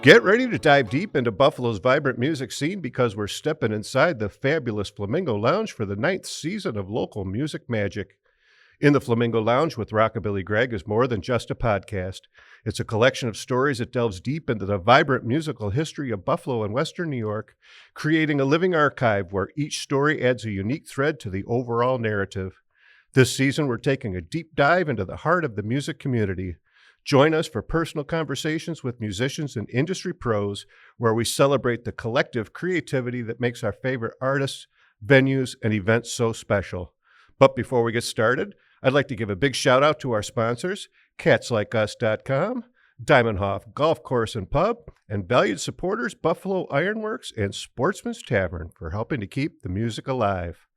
Get ready to dive deep into Buffalo's vibrant music scene because we're stepping inside the fabulous Flamingo Lounge for the 9th season of local music magic. In the Flamingo Lounge with Rockabilly Greg is more than just a podcast. It's a collection of stories that delves deep into the vibrant musical history of Buffalo and Western New York, creating a living archive where each story adds a unique thread to the overall narrative. This season, we're taking a deep dive into the heart of the music community. Join us for personal conversations with musicians and industry pros, where we celebrate the collective creativity that makes our favorite artists, venues, and events so special. But before we get started, I'd like to give a big shout out to our sponsors, CatsLikeUs.com, Diamondhoff Golf Course and Pub, and valued supporters Buffalo Ironworks and Sportsman's Tavern for helping to keep the music alive.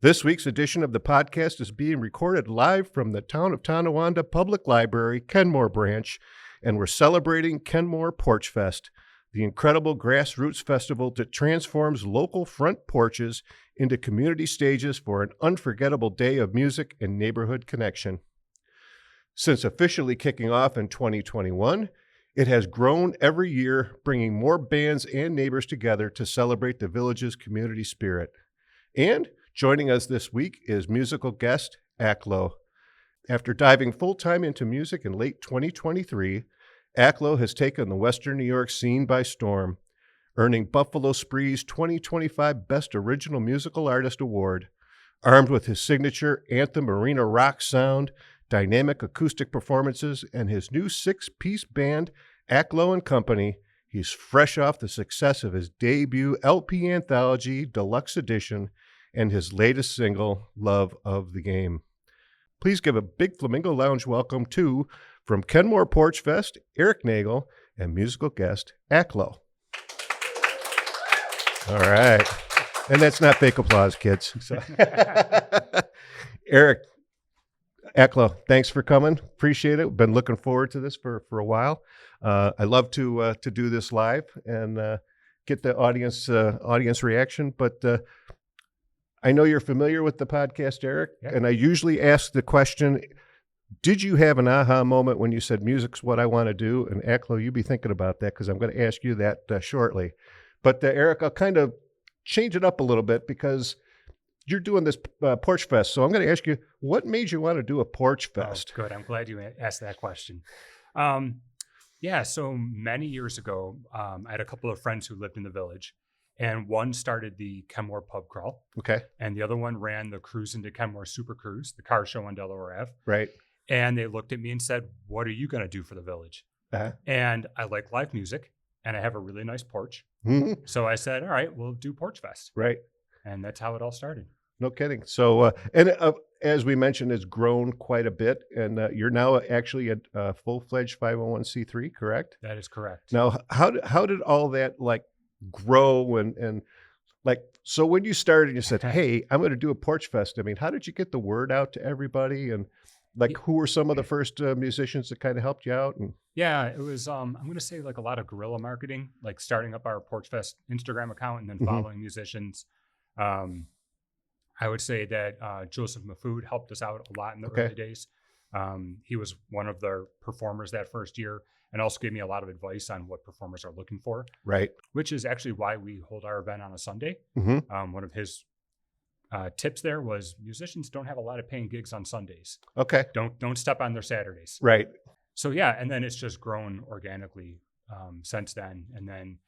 This week's edition of the podcast is being recorded live from the town of Tonawanda Public Library, Kenmore Branch, and we're celebrating Kenmore Porchfest, the incredible grassroots festival that transforms local front porches into community stages for an unforgettable day of music and neighborhood connection. Since officially kicking off in 2021, it has grown every year, bringing more bands and neighbors together to celebrate the village's community spirit. And joining us this week is musical guest Akloh. After diving full-time into music in late 2023, Akloh has taken the Western New York scene by storm, earning Buffalo Spree's 2025 Best Original Musical Artist Award. Armed with his signature anthem arena rock sound, dynamic acoustic performances, and his new 6-piece band, Akloh and Company, he's fresh off the success of his debut LP anthology, Deluxe Edition, and his latest single, Love of the Game. Please give a big Flamingo Lounge welcome to, from Kenmore Porchfest, Eric Nagel, and musical guest, Akloh. All right. And that's not fake applause, kids. So. Eric, Akloh, thanks for coming. Appreciate it. Been looking forward to this for a while. I love to do this live and get the audience reaction, but I know you're familiar with the podcast, Eric, and I usually ask the question, did you have an aha moment when you said music's what I want to do? And Akloh, you be thinking about that because I'm going to ask you that shortly. But Eric, I'll kind of change it up a little bit because you're doing this Porch Fest. So I'm going to ask you, what made you want to do a Porch Fest? Oh, good. I'm glad you asked that question. So many years ago, I had a couple of friends who lived in the village. And one started the Kenmore Pub Crawl. Okay. And the other one ran the Cruise into Kenmore Super Cruise, the car show on Delaware Ave. Right. And they looked at me and said, what are you going to do for the village? Uh-huh. And I like live music, and I have a really nice porch. Mm-hmm. So I said, all right, we'll do Porch Fest. Right. And that's how it all started. No kidding. So, as we mentioned, it's grown quite a bit, and you're now actually a full-fledged 501c3, correct? That is correct. Now, how did all that, grow and so when you started you said, hey, I'm going to do a Porch Fest, I mean, how did you get the word out to everybody, and who were some of the first musicians that kind of helped you out? And it was I'm going to say a lot of guerrilla marketing, like starting up our Porch Fest Instagram account and then following musicians. I would say that Joseph Mafood helped us out a lot in the early days. He was one of the performers that first year, and also gave me a lot of advice on what performers are looking for. Right. Which is actually why we hold our event on a Sunday. Mm-hmm. One of his tips there was musicians don't have a lot of paying gigs on Sundays. Okay. Don't step on their Saturdays. Right. So and then it's just grown organically since then. And then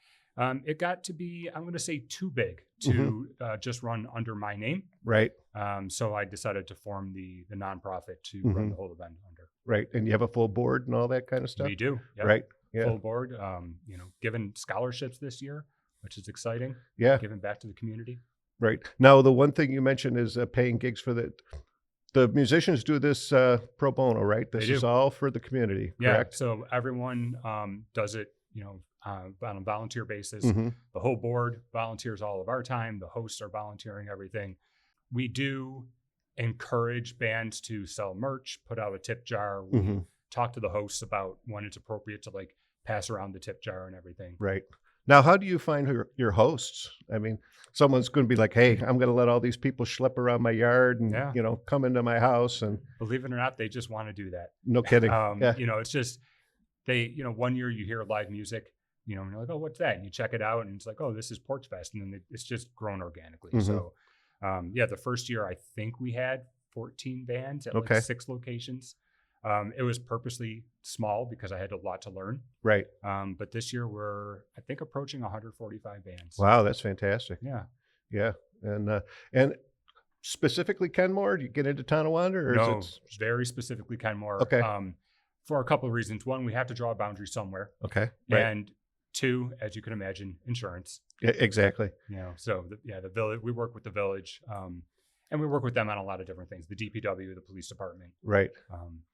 it got to be, I'm going to say, too big to just run under my name. Right. So I decided to form the nonprofit to run the whole event under. Right. And you have a full board and all that kind of stuff? We do. Yep. Right. Yeah. Full board. Given scholarships this year, which is exciting. Yeah. Giving back to the community. Right. Now, the one thing you mentioned is paying gigs for the musicians do this pro bono, right? This is all for the community, correct? Yeah. So everyone does it, on a volunteer basis. Mm-hmm. The whole board volunteers all of our time. The hosts are volunteering everything. We do encourage bands to sell merch, put out a tip jar. We talk to the hosts about when it's appropriate to pass around the tip jar and everything. Right. Now, how do you find your hosts? I mean, someone's going to be like, hey, I'm going to let all these people schlep around my yard and, come into my house. And believe it or not, they just want to do that. No kidding. It's just, one year you hear live music, and you're like, oh, what's that? And you check it out, and it's like, oh, this is Porchfest, and then it's just grown organically. Mhm. So, the first year I think we had 14 bands at Okay. like 6 locations. It was purposely small because I had a lot to learn. Right. But this year we're, I think, approaching 145 bands. Wow, that's fantastic. Yeah. Yeah. And specifically Kenmore, do you get into Tonawanda or No, is it very specifically Kenmore. Okay. For a couple of reasons. One, we have to draw a boundary somewhere. okay? Right. And two, as you can imagine, insurance. Yeah, exactly. So the village, we work with the village, and we work with them on a lot of different things. The DPW, the police department. Right.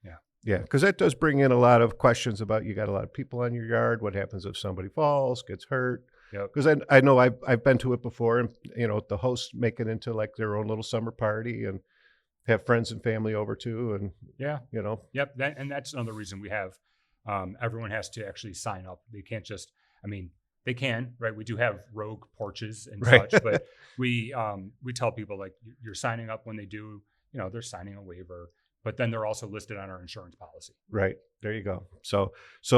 Yeah. Yeah, because that does bring in a lot of questions about you got a lot of people on your yard. What happens if somebody falls, gets hurt? Yep. Because I know I've been to it before, and the hosts make it into like their own little summer party and have friends and family over too, and Yeah. Yep. And that's another reason we have. Everyone has to actually sign up. They can't just. I mean, they can, right? We do have rogue porches and Right. such, but we tell people like you're signing up when they do. They're signing a waiver, but then they're also listed on our insurance policy. Right. There you go. So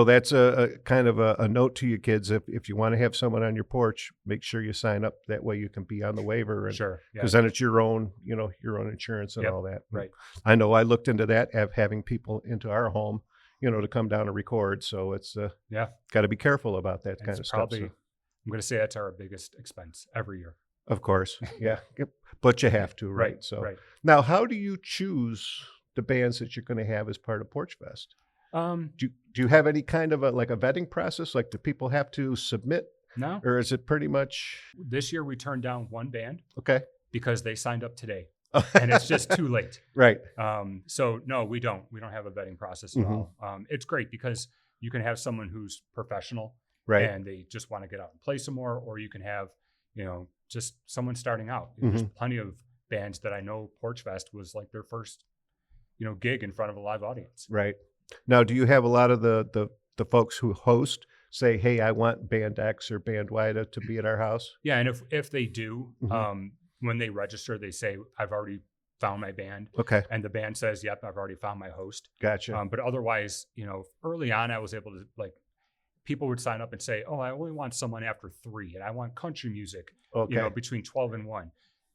that's a kind of a note to you kids. If you want to have someone on your porch, make sure you sign up. That way you can be on the waiver. And, Sure. because then it's your own, your own insurance and Yep. all that. Right. I know I looked into that, having people into our home, to come down and record. So it's got to be careful about that kind of It's stuff. probably, So, I'm going to say that's our biggest expense every year. of course. Yeah. Yep. But you have to, right? So Right. now, how do you choose the bands that you're going to have as part of Porchfest? Do you have any kind of a vetting process? Like, do people have to submit, No. or is it pretty much This year we turned down one band okay? because they signed up today, and it's just too late. Right. So no, we don't have a vetting process at all. It's great because you can have someone who's professional, Right. and they just want to get out and play some more, or you can have, just someone starting out. There's plenty of bands that I know Porchfest was like their first, gig in front of a live audience. Right. Now, do you have a lot of the folks who host say, "Hey, I want band X or band Y to be at our house"? Yeah, and if they do, when they register, they say, "I've already found my band," Okay. and the band says, "Yep, I've already found my host." Gotcha. But otherwise, early on, I was able to people would sign up and say, "Oh, I only want someone after 3, and I want country music, Okay. between 12 and 1."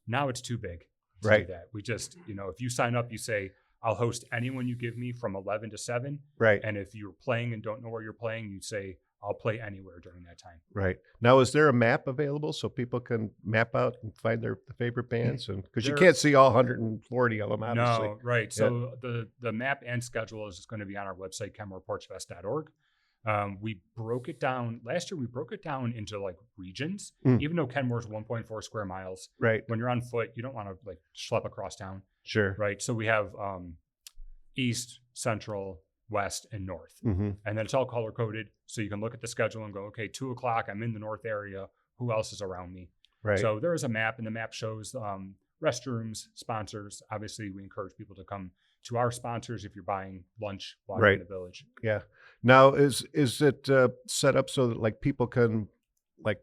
Now it's too big to Right. do that. We just, if you sign up, you say, "I'll host anyone you give me from 11 to 7." Right. And if you're playing and don't know where you're playing, you say, "I'll play anywhere during that time." Right. Now, is there a map available so people can map out and find their favorite bands? And because you There- can't see all 140 of them, obviously. No, right. So the map and schedule is going to be on our website, kenmoreporchfest.org. We broke it down last year. We broke it down into like regions, even though Kenmore's 1.4 square miles. Right. When you're on foot, you don't want to schlep across town, Sure. right? So we have east, central, west, and north, Mm-hmm. and then it's all color coded, so you can look at the schedule and go, okay, 2:00, I'm in the north area. Who else is around me? Right. So there is a map, and the map shows restrooms, sponsors. Obviously, we encourage people to come to our sponsors if you're buying lunch while you're in the village. Yeah. Now, is it set up so that people can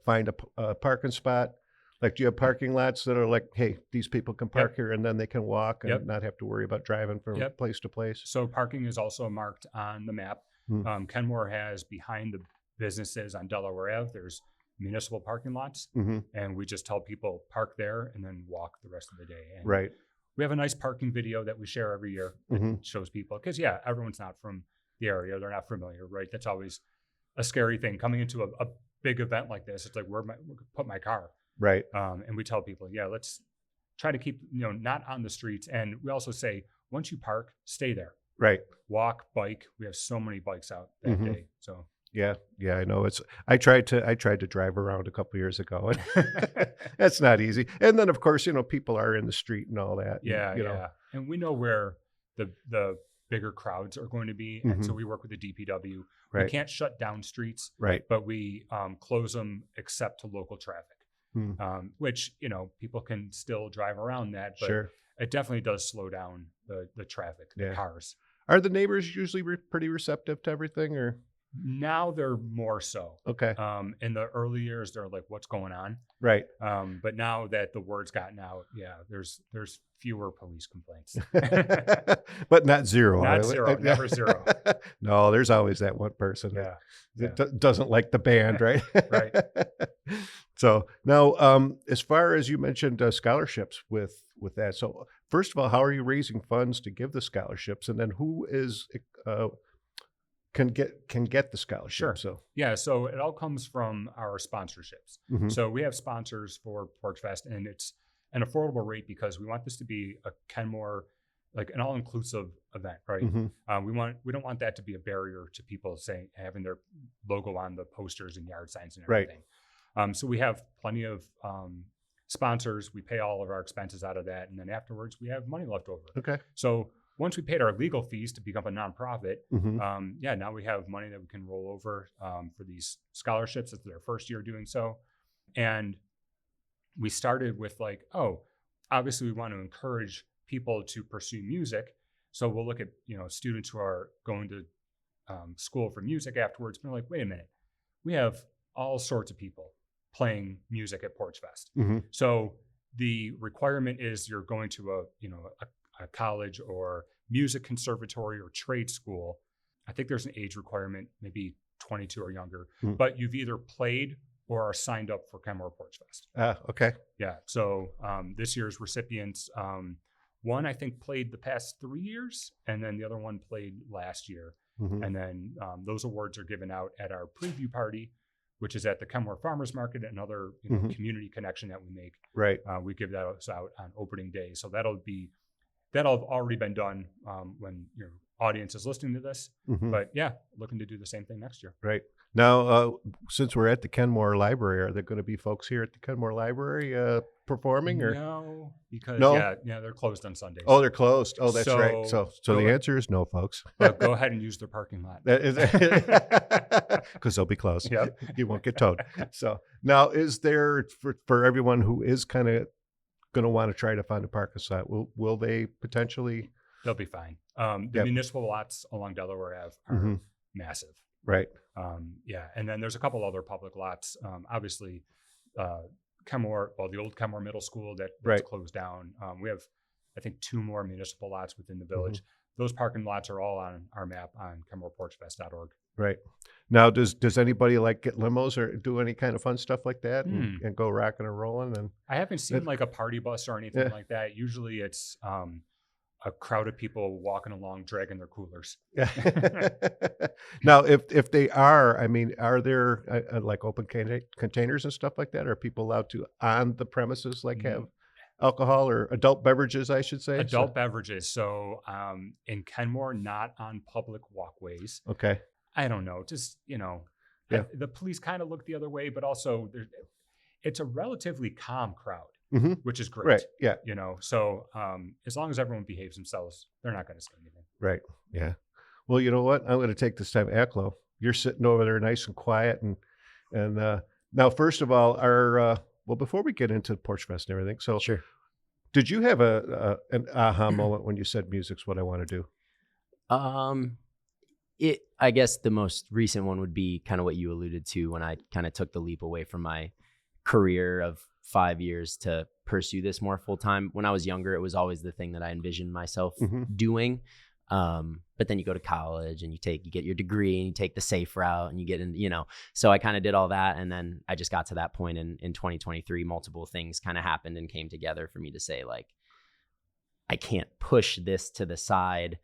find a parking spot? Do you have parking lots that are hey, these people can park here, and then they can walk and not have to worry about driving from place to place? So parking is also marked on the map. Hmm. Kenmore has behind the businesses on Delaware Ave, there's municipal parking lots, Mm-hmm. and we just tell people park there and then walk the rest of the day. And Right. we have a nice parking video that we share every year that Mhm. shows people, because everyone's not from the area, they're not familiar, right? That's always a scary thing coming into a big event like this. It's like, where put my car? Right. And we tell people, let's try to keep not on the streets. And we also say, once you park, stay there, Right. walk, bike. We have so many bikes out that Mhm. day. So Yeah. Yeah. I know. I tried to drive around a couple years ago, and that's not easy. And then, of course, people are in the street and all that. yeah. And we know where the bigger crowds are going to be. And so we work with the DPW. Right. We can't shut down streets, Right. but we close them except to local traffic, which, people can still drive around that. But Sure. it definitely does slow down the traffic, the Yeah. cars. Are the neighbors usually pretty receptive to everything, or? Now they're more so. Okay. In the early years, they're like, "What's going on?" Right. But now that the word's gotten out, yeah, there's fewer police complaints. But not zero. Not zero, never zero. No, there's always that one person Yeah, that doesn't like the band, right? Right. So now, as far as you mentioned scholarships with that, so first of all, how are you raising funds to give the scholarships, and then who is can get the scholarship? Sure. So Yeah, so it all comes from our sponsorships. Mhm. So we have sponsors for Porchfest, and it's an affordable rate because we want this to be a Kenmore, like an all-inclusive event, right? Mhm. We don't want that to be a barrier to people saying having their logo on the posters and yard signs and Right. everything. So we have plenty of sponsors. We pay all of our expenses out of that, and then afterwards we have money left over. Okay. So once we paid our legal fees to become a nonprofit, Mhm. yeah, now we have money that we can roll over for these scholarships. It's their first year doing so. And we started with like, oh, obviously we want to encourage people to pursue music. So we'll look at, students who are going to school for music afterwards. We're like, wait a minute, we have all sorts of people playing music at Porchfest. Mhm. So the requirement is you're going to a college or music conservatory or trade school. I think there's an age requirement, maybe 22 or younger, but you've either played or are signed up for Kenmore Porchfest. Okay. Yeah. So this year's recipients, one I think played the past 3 years, and then the other one played last year. Mhm. And then those awards are given out at our preview party, which is at the Kenmore Farmers Market, another community connection that we make. Right. We give that out on opening day. So that'll have already been done when your audience is listening to this. Mhm. But yeah, looking to do the same thing next year. Right. Now, since we're at the Kenmore Library, are there going to be folks here at the Kenmore Library performing? Or No, because No? yeah, they're closed on Sundays. Oh, they're closed. Oh, that's right. So So go the ahead. answer is no, folks. But go ahead and use their parking lot. That is because they'll be closed. Yep. You won't get towed. So now, is there for everyone who is kind of going to want to try to find a parking spot? Will they potentially? They'll be fine. The Yep. municipal lots along Delaware Ave are Mhm. massive. Right. Yeah, and then there's a couple other public lots. Obviously, Kenmore, the old Kenmore Middle School that's Right. closed down. We have, I think, 2 more municipal lots within the village. Those parking lots are all on our map on KenmorePorchfest.org. Right. Now, does anybody like get limos or do any kind of fun stuff like that and go rocking and rolling? And I haven't seen like a party bus or anything Yeah. like that. Usually it's a crowd of people walking along, dragging their coolers. Now, if they are, I mean, are there like open containers and stuff like that? Are people allowed to on the premises like have alcohol or adult beverages, I should say? Adult beverages. So in Kenmore, not on public walkways. Okay. I don't know. Just, Yeah. the police kind of look the other way, but also it's a relatively calm crowd, Mhm. which is great. Right. Yeah. So as long as everyone behaves themselves, they're not going to say anything. Right. Yeah. Well, you know what? I'm going to take this time, Akloh. You're sitting over there nice and quiet. And now, first of all, before we get into Porchfest and everything, so Sure. did you have an aha moment when you said music's what I want to do? I guess the most recent one would be kind of what you alluded to when I kind of took the leap away from my career of 5 years to pursue this more full time. When I was younger, it was always the thing that I envisioned myself doing. But then you go to college and you get your degree and you take the safe route and you get in, so I kind of did all that. And then I just got to that point in 2023, multiple things kind of happened and came together for me to say, like, I can't push this to the side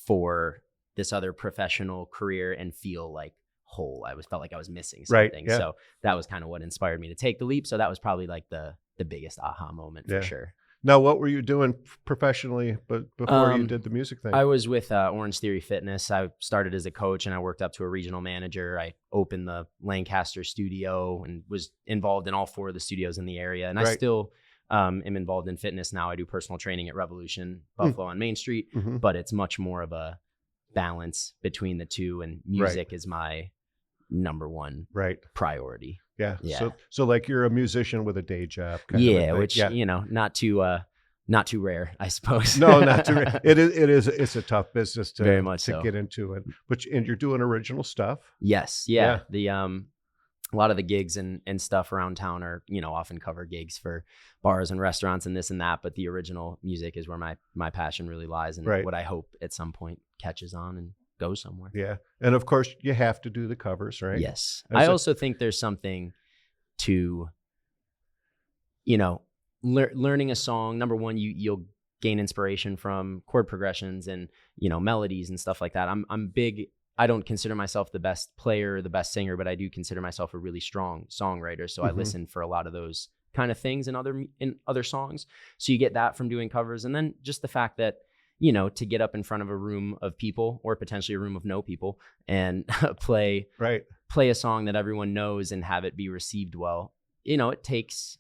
for this other professional career and feel like whole. I felt like I was missing Right, something. yeah. So that was kind of what inspired me to take the leap. So that was probably like the biggest aha moment Yeah. for sure. Now, what were you doing professionally before you did the music thing? I was with Orange Theory Fitness. I started as a coach and I worked up to a regional manager. I opened the Lancaster studio and was involved in all 4 of the studios in the area. And I Right. still am involved in fitness now. I do personal training at Revolution Buffalo on Main Street, Mhm. but it's much more of a balance between the two. And music is my number one Right. priority. Yeah. Yeah. So like you're a musician with a day job. Kind of a Yeah, thing. which, Yeah. not to not too rare, I suppose. No, not too. It's a tough business to Very much so. get into, and you're doing original stuff. Yes, yeah. The a lot of the gigs and stuff around town are, often cover gigs for bars and restaurants and this and that. But the original music is where my passion really lies, and what I hope at some point catches on and goes somewhere. Yeah, and of course you have to do the covers, right? Yes, I also think there's something to, learning a song. Number one, you'll gain inspiration from chord progressions and melodies and stuff like that. I'm big. I don't consider myself the best player or the best singer, but I do consider myself a really strong songwriter. So I listen for a lot of those kind of things in other songs. So you get that from doing covers, and then just the fact that to get up in front of a room of people or potentially a room of no people and play a song that everyone knows and have it be received well. It takes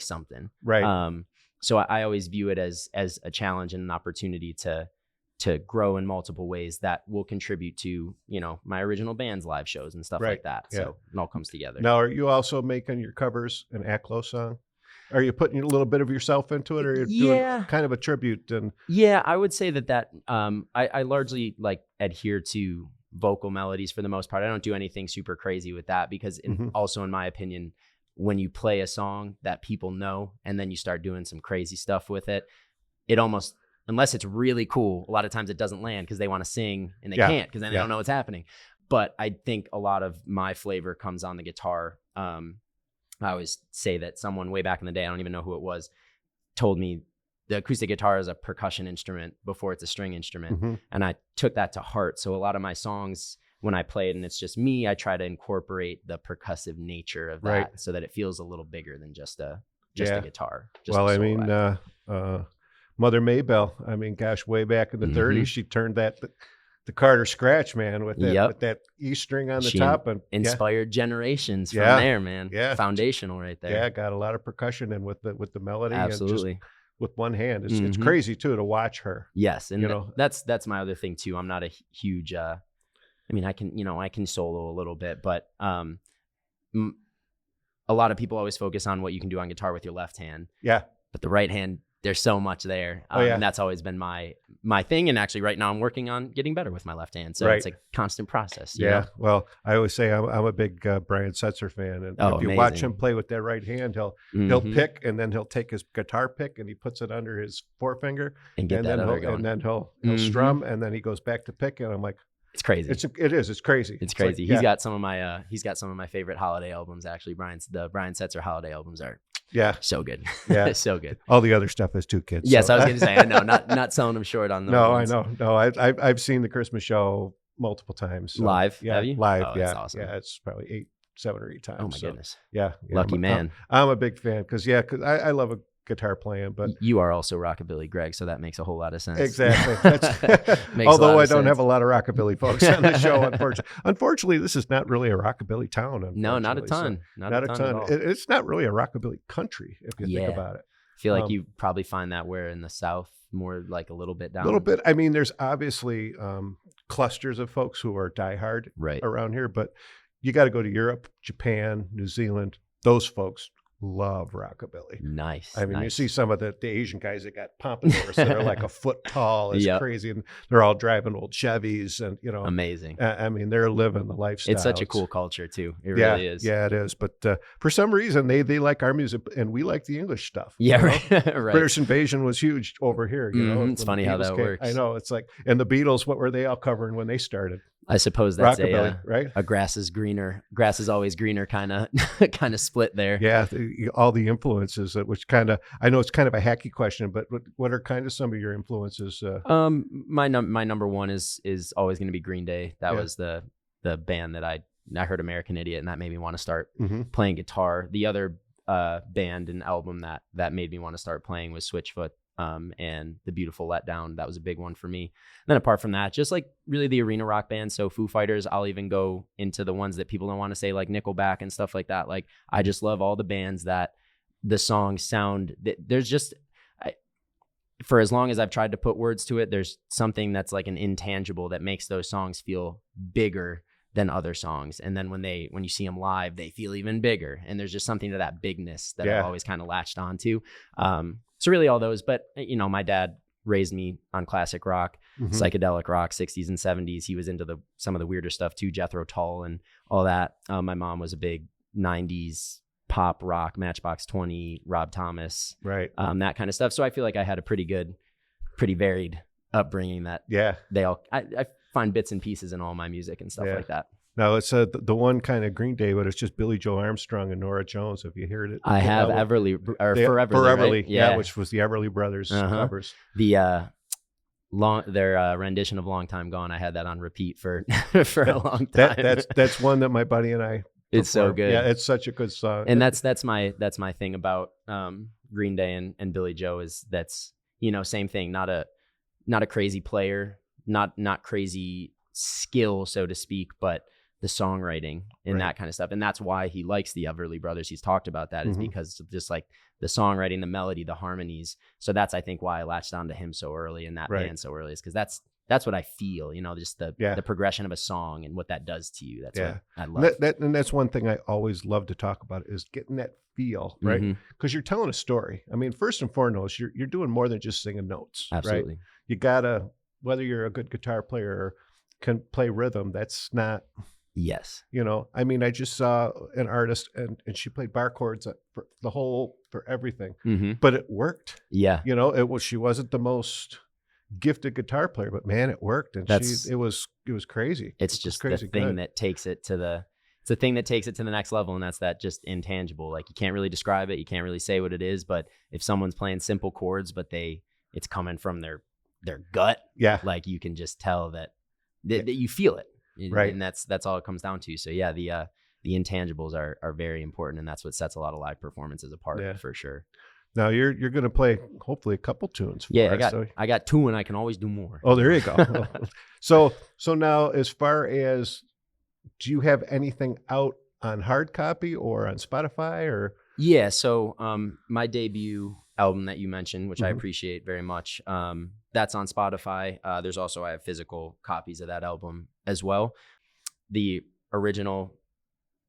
something. Right. So I always view it as a challenge and an opportunity to grow in multiple ways that will contribute to, my original band's live shows and stuff like that. So it all comes together. Now, are you also making your covers an akloh song? Are you putting a little bit of yourself into it, or are you doing kind of a tribute? And yeah, I would say that I largely adhere to vocal melodies for the most part. I don't do anything super crazy with that because also in my opinion, when you play a song that people know and then you start doing some crazy stuff with it, it almost, unless it's really cool, a lot of times it doesn't land because they want to sing and they can't because then they don't know what's happening. But I think a lot of my flavor comes on the guitar. I always say that someone way back in the day, I don't even know who it was, told me the acoustic guitar is a percussion instrument before it's a string instrument. And I took that to heart. So a lot of my songs, when I play it and it's just me, I try to incorporate the percussive nature of that so that it feels a little bigger than just a guitar. Mother Maybell, gosh, way back in the 30s, she turned the Carter Scratch, man, with that E string on the top, and inspired generations from there, man. Yeah, foundational right there. Yeah, got a lot of percussion in with the melody. Absolutely. And just with one hand, it's crazy too to watch her. Yes, and that's my other thing too. I'm not a huge. I can solo a little bit, but a lot of people always focus on what you can do on guitar with your left hand. Yeah, but the right hand, there's so much there. And that's always been my thing. And actually right now I'm working on getting better with my left hand. So it's a constant process. You know? Well, I always say I'm a big Brian Setzer fan. And if you watch him play with that right hand, he'll pick, and then he'll take his guitar pick and he puts it under his forefinger. And then he'll strum, and then he goes back to pick. And I'm like, it's crazy. It's crazy. It's crazy. He's got some of my favorite holiday albums. Actually, the Brian Setzer holiday albums are so good. Yeah, so good. All the other stuff is 2 kids. Yes, I was going to say. I know, not selling them short on those. No, ones. I know. No, I've seen the Christmas show multiple times. So, live? Have you? Live. Oh, that's awesome. Yeah, it's probably 7 or 8 times. Oh my goodness. Yeah. Lucky man. I'm a big fan because I love a guitar playing, but you are also rockabilly Greg, so that makes a whole lot of sense. Exactly. Although I don't have a lot of rockabilly folks on the show, unfortunately, this is not really a rockabilly town. No, not a ton. So not a ton. It's not really a rockabilly country if you think about it. I feel like you probably find that where in the South, more like a little bit down. A little bit. There's obviously clusters of folks who are diehard around here, but you got to go to Europe, Japan, New Zealand. Those folks love rockabilly. Nice. You see some of the Asian guys that got pompadours that are like a foot tall. It's crazy, and they're all driving old Chevys, and amazing. They're living the lifestyle. It's such a cool culture too. It really is. Yeah, it is. But for some reason, they like our music, and we like the English stuff. Yeah, right. British invasion was huge over here. It's funny how that works. I know. It's like, and the Beatles, what were they all covering when they started? I suppose that's right? A grass is always greener kind of split there. Yeah, all the influences, which I know it's kind of a hacky question, but what are kind of some of your influences? My number one is always going to be Green Day. That was the band that I heard American Idiot, and that made me want to start playing guitar. The other band and album that made me want to start playing was Switchfoot. And The Beautiful Letdown. That was a big one for me. And then apart from that, just like really the arena rock bands. So Foo Fighters, I'll even go into the ones that people don't want to say, like Nickelback and stuff like that. Like, I just love all the bands that the songs sound, there's just, for as long as I've tried to put words to it, there's something that's like an intangible that makes those songs feel bigger than other songs. And then when you see them live, they feel even bigger. And there's just something to that bigness that I've always kind of latched onto. So really all those, but you know, my dad raised me on classic rock, psychedelic rock, 60s and 70s. He was into some of the weirder stuff too, Jethro Tull and all that. My mom was a big 90s pop rock, Matchbox 20, Rob Thomas, right? That kind of stuff. So I feel like I had a pretty varied upbringing that I find bits and pieces in all my music and stuff like that. Now it's the one kind of Green Day, but it's just Billy Joe Armstrong and Nora Jones. Have you heard it? I have Foreverly, right? Yeah, which was the Everly Brothers covers. The their rendition of Long Time Gone. I had that on repeat for a long time. That's one that my buddy and I. It's so good. Yeah, it's such a good song. And that's my thing about Green Day and Billy Joe is that's, you know, same thing. Not a crazy player, not crazy skill, so to speak, but the songwriting and that kind of stuff. And that's why he likes the Everly Brothers. He's talked about that is because of just like the songwriting, the melody, the harmonies. So that's, I think, why I latched on to him so early and that band so early, is because that's what I feel, you know, just the progression of a song and what that does to you. That's what I love. And that's one thing I always love to talk about is getting that feel, right? Because you're telling a story. I mean, first and foremost, you're doing more than just singing notes. Absolutely. Right? You gotta, whether you're a good guitar player or can play rhythm, that's not. Yes. You know, I mean, I just saw an artist and she played bar chords for everything, but it worked. Yeah. You know, she wasn't the most gifted guitar player, but man, it worked. And it was crazy. It's just the thing that takes it to the next level. And that's that just intangible. Like you can't really describe it. You can't really say what it is, but if someone's playing simple chords, but it's coming from their gut. Yeah. Like you can just tell that you feel it. Right. And that's all it comes down to. So yeah, the intangibles are very important, and that's what sets a lot of live performances apart for sure. Now you're going to play hopefully a couple tunes. I got two, and I can always do more. Oh, there you go. So now, as far as, do you have anything out on hard copy or on Spotify or? Yeah. So my debut album that you mentioned, which I appreciate very much, that's on Spotify. There's also, I have physical copies of that album as well. The original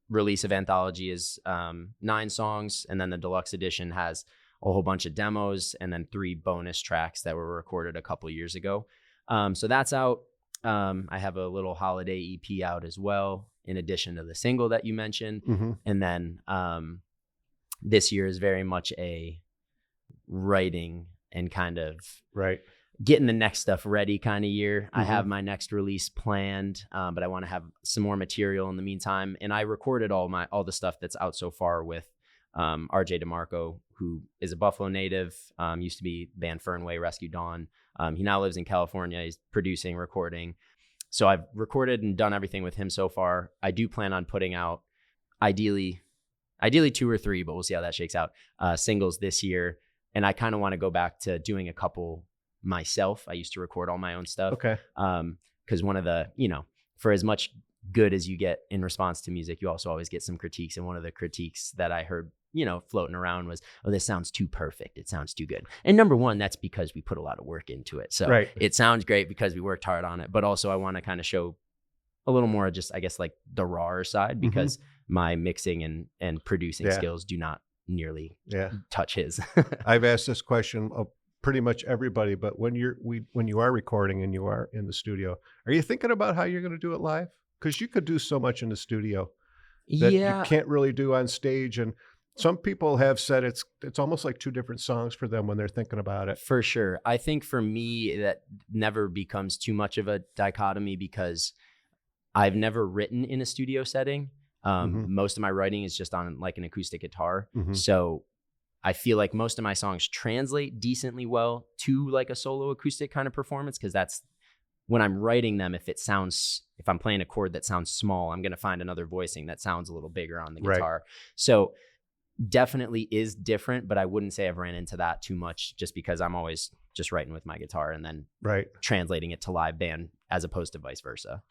release of Anthology is 9 songs, and then the Deluxe Edition has a whole bunch of demos and then 3 bonus tracks that were recorded a couple years ago. So that's out. I have a little holiday EP out as well, in addition to the single that you mentioned. And then this year is very much a writing and kind of getting the next stuff ready kind of year. I have my next release planned, but I want to have some more material in the meantime. And I recorded all the stuff that's out so far with RJ DeMarco, who is a Buffalo native, used to be band Fernway, Rescue Dawn. He now lives in California. He's producing, recording. So I've recorded and done everything with him so far. I do plan on putting out ideally 2 or 3, but we'll see how that shakes out, singles this year. And I kind of want to go back to doing a couple myself. I used to record all my own stuff. Okay. Because one of the, for as much good as you get in response to music, you also always get some critiques. And one of the critiques that I heard, floating around was, oh, this sounds too perfect. It sounds too good. And number one, that's because we put a lot of work into it. So it sounds great because we worked hard on it. But also I want to kind of show a little more just, I guess, like the rawer side, because my mixing and producing skills do not nearly touch his. I've asked this question of pretty much everybody, but when you are recording and you are in the studio, are you thinking about how you're going to do it live? Because you could do so much in the studio that you can't really do on stage. And some people have said it's almost like 2 different songs for them when they're thinking about it. For sure. I think for me, that never becomes too much of a dichotomy because I've never written in a studio setting. Most of my writing is just on like an acoustic guitar. So I feel like most of my songs translate decently well to like a solo acoustic kind of performance, because that's when I'm writing them. If I'm playing a chord that sounds small, I'm going to find another voicing that sounds a little bigger on the guitar. So definitely is different, but I wouldn't say I've ran into that too much, just because I'm always just writing with my guitar and then translating it to live band as opposed to vice versa.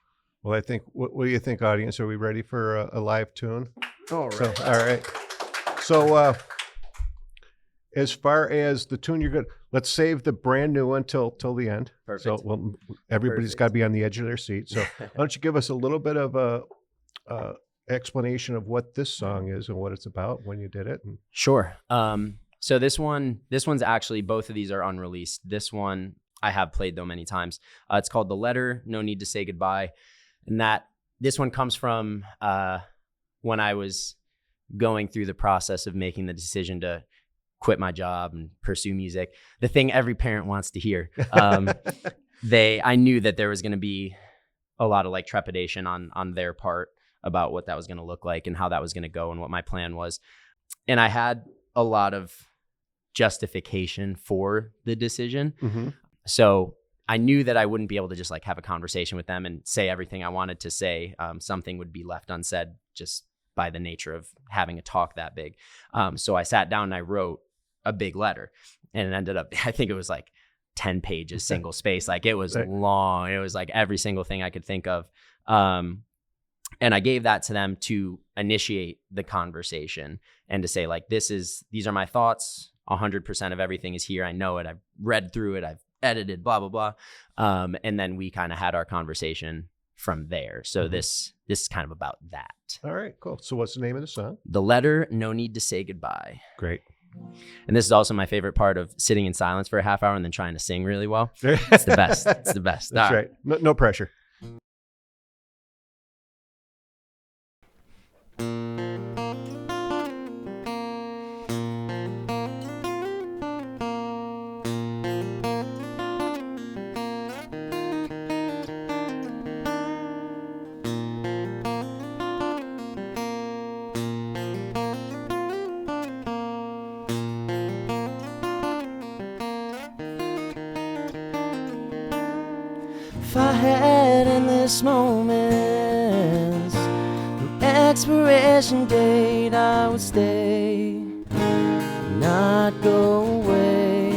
Well, I think, what do you think, audience? Are we ready for a live tune? All right. So as far as the tune you're good, let's save the brand new one till the end. Perfect. So everybody's got to be on the edge of their seat. So why don't you give us a little bit of a explanation of what this song is and what it's about, when you did it? And Sure. So this one's actually, both of these are unreleased. This one I have played though many times. It's called The Letter, No Need to Say Goodbye. And this one comes from when I was going through the process of making the decision to quit my job and pursue music. The thing every parent wants to hear. I knew that there was going to be a lot of like trepidation on their part about what that was going to look like and how that was going to go and what my plan was. And I had a lot of justification for the decision. mm-hmm. So I knew that I wouldn't be able to just like have a conversation with them and say everything I wanted to say. Something would be left unsaid just by the nature of having a talk that big. So I sat down and I wrote a big letter, and it ended up, I think it was like 10 pages, single space. Like it was long. It was like every single thing I could think of. And I gave that to them to initiate the conversation and to say like, these are my thoughts. 100% of everything is here. I know it. I've read through it. I've edited, blah, blah, blah. And then we kind of had our conversation from there. So this is kind of about that. All right, cool. So what's the name of the song? The Letter, No Need to Say Goodbye. Great. And this is also my favorite part of sitting in silence for a half hour and then trying to sing really well. It's the best. It's the best. That's right. No pressure. If I had endless moments, no expiration date, I would stay, not go away.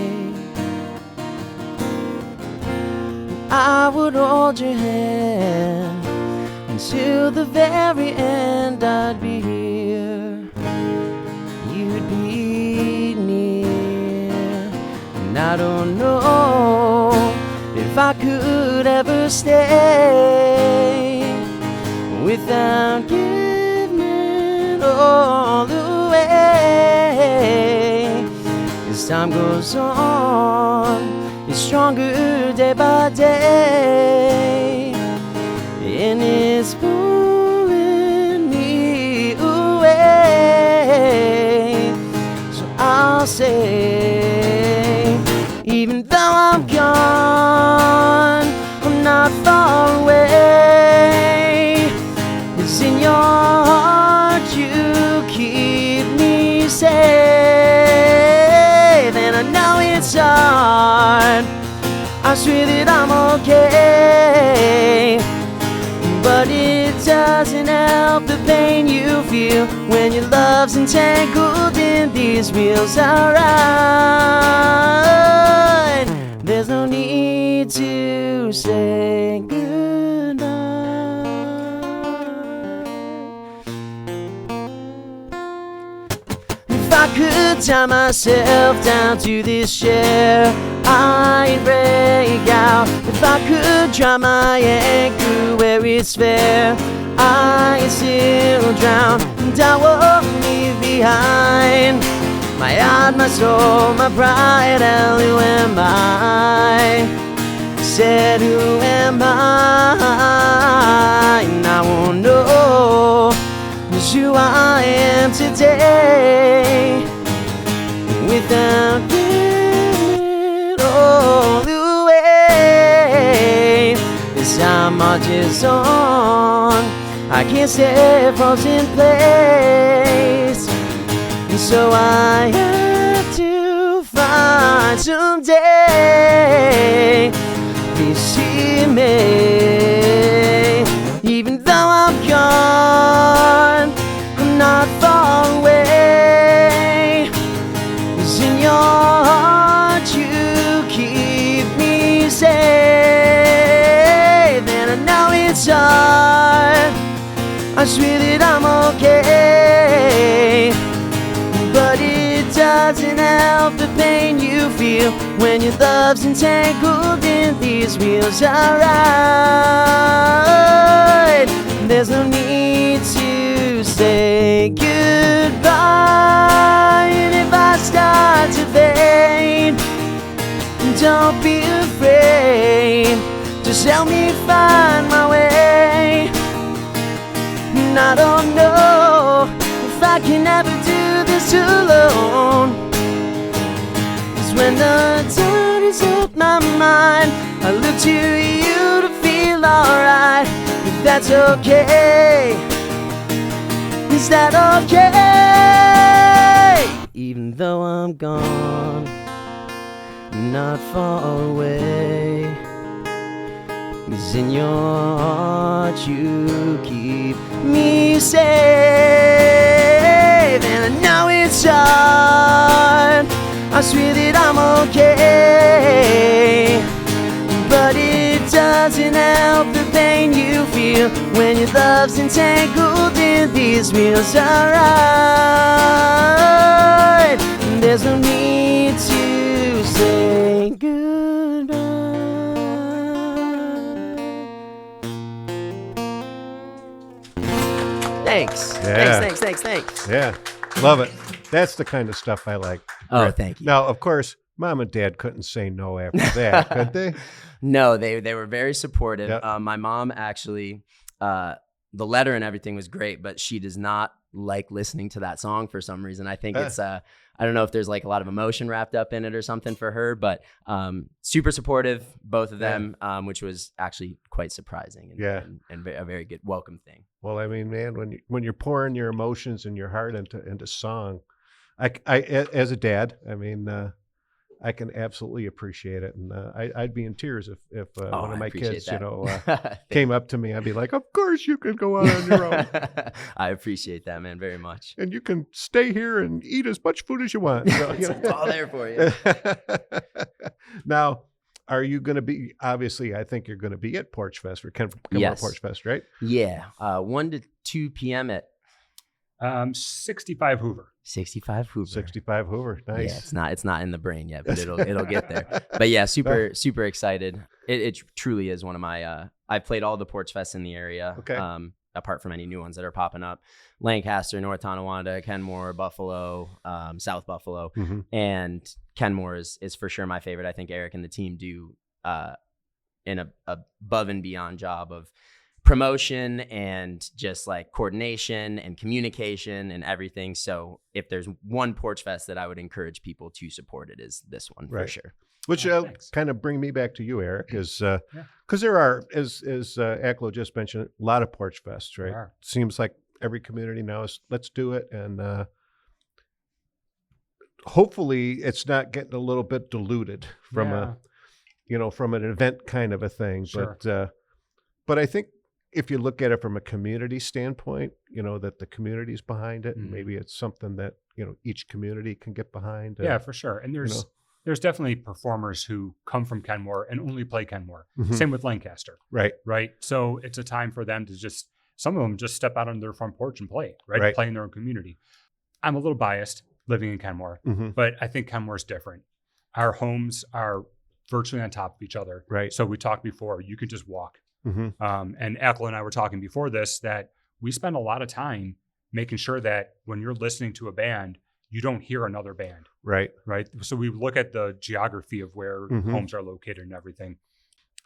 I would hold your hand until the very end. I'd be here, you'd be near, and I don't know if I could ever stay without giving all away. As time goes on, it's stronger day by day, and it's pulling me away. So I'll say, even though I'm gone, I'm not far away. 'Cause in your heart you keep me safe. And I know it's hard, I swear that I'm okay, but it doesn't help the pain you feel when your love's entangled in these wheels. Alright, there's no need to say goodbye. If I could tie myself down to this chair, I'd break out. If I could dry my anchor where it's fair, I still drown, and I won't leave behind my heart, my soul, my pride. Hell, who am I? Said, who am I? And I won't know just who I am today without giving all away. As time marches on, I can't stay frozen in place, and so I have to find someday. Please see me, even though I'm gone, I'm not far away. 'Cause in your heart you keep me safe, and I know it's hard, I swear that I'm okay, but it doesn't help when your love's entangled in these wheels are right. There's no need to say goodbye. And if I start to fade, don't be afraid. Just help me find my way. And I don't know if I can ever do this alone. 'Cause when the tide is up my mind, I look to you to feel alright. If that's okay, is that okay? Even though I'm gone, not far away, 'cause in your heart you keep me safe. And I know it's hard, I swear that I'm okay, but it doesn't help the pain you feel when your love's entangled in these wheels are right. There's no need to say goodbye. Yeah. Thanks. Yeah, love it. That's the kind of stuff I like. Oh, thank you. Now, of course, Mom and Dad couldn't say no after that, could they? No, they were very supportive. Yep. My mom actually, the letter and everything was great, but she does not like listening to that song for some reason. I think it's I don't know if there's like a lot of emotion wrapped up in it or something for her, but super supportive, both of them, which was actually quite surprising and a very good welcome thing. Well, I mean, man, when you're pouring your emotions and your heart into song, I as a dad, I mean, I can absolutely appreciate it, and I'd be in tears if one of my kids, came up to me. I'd be like, "Of course you can go out on your own." I appreciate that, man, very much. And you can stay here and eat as much food as you want. So, It's all there for you. Now, are you going to be? Obviously, I think you're going to be at Porchfest or Kenmore Porchfest, right? Yeah, 1 to 2 p.m. at 65 Hoover. 65 Hoover. 65 Hoover. Nice. Yeah, it's not in the brain yet, but it'll get there. But yeah, super excited. It truly is one of my. I've played all the Porchfests in the area. Okay. Apart from any new ones that are popping up, Lancaster, North Tonawanda, Kenmore, Buffalo, South Buffalo, and Kenmore is for sure my favorite. I think Eric and the team do an above and beyond job of promotion and just like coordination and communication and everything. So if there's one Porchfest that I would encourage people to support, it is this one for sure. Which kind of bring me back to you, Eric, is because there are, as Akloh just mentioned, a lot of Porchfests, right? Seems like every community now is let's do it, and hopefully it's not getting a little bit diluted from from an event kind of a thing. Sure. But I think if you look at it from a community standpoint, that the community's behind it, and maybe it's something that each community can get behind. Yeah, for sure. And there's definitely performers who come from Kenmore and only play Kenmore. Same with Lancaster. Right. So it's a time for them to some of them just step out on their front porch and play, right? Play in their own community. I'm a little biased living in Kenmore, but I think Kenmore's different. Our homes are virtually on top of each other. Right. So we talked before, you can just walk. And Akloh and I were talking before this that we spend a lot of time making sure that when you're listening to a band, you don't hear another band. Right. So we look at the geography of where homes are located and everything.